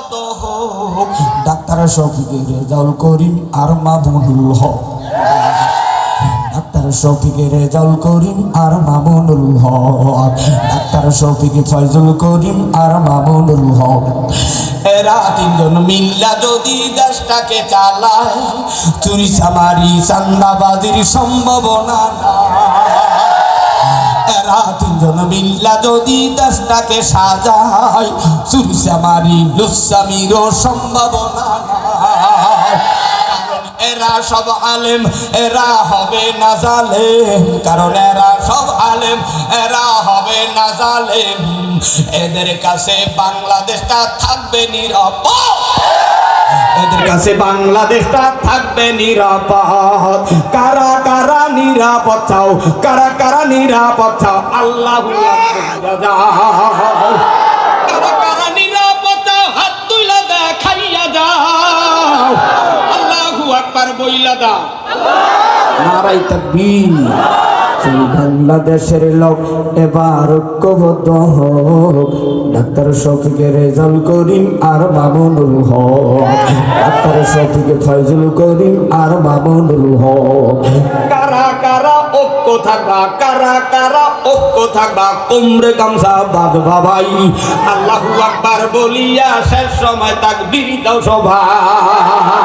ঐক্যবদ্ধ হোক। ডাক্তার শফিকের রেজাউল করিম আর মামুনুল হক, ডাক্তার শফিক রেজাউল করিম আর মামুনুল হক, ডাক্তার শফিক ফয়জুল করিম আর মামুনুল হক। এরা তিনজন মিল্লা যদি দেশটাকে চালায়, চুরি চামারি চান্দাবাজির সম্ভাবনা নাই। এরা তিনজন মিল্লা যদি দেশটাকে সাজায়, চুরি চামারি লুচ্চামিরও সম্ভাবনা নাই। এরা সব আলেম, এরা হবে না জালেম, কারণ এরা সব আলেম, এরা হবে না জালেম। এদের কাছে বাংলাদেশটা থাকবে নিরাপদ, এদের কাছে বাংলাদেশটা থাকবে নিরাপদ। কারা কারা নিরাপদ চাও, কারা কারা নিরাপদ চাও, আল্লাহু আকবার যাও। কারা কারা নিরাপদ চাও, হাত তুলে দেখাইয়া যাও, আল্লাহু আকবার বইলা দাও, নারায়ে তাকবীর। সেই বাংলাদেশের লোক এবার ঐক্যবদ্ধ হোক। ডাক্তার শফিক রেজাউল করিম আর মামুনুল হক, ডাক্তার শফিক ফয়জুল করিম আর মামুনুল হক। কারা কারা ঐক্য থাকবা, কারা কারা ঐক্য থাকবা, কোমরে গামছা বাঁধবা ভাই, আল্লাহু আকবার বলিয়া শেষ সময় তাকবীর দাও সবাই।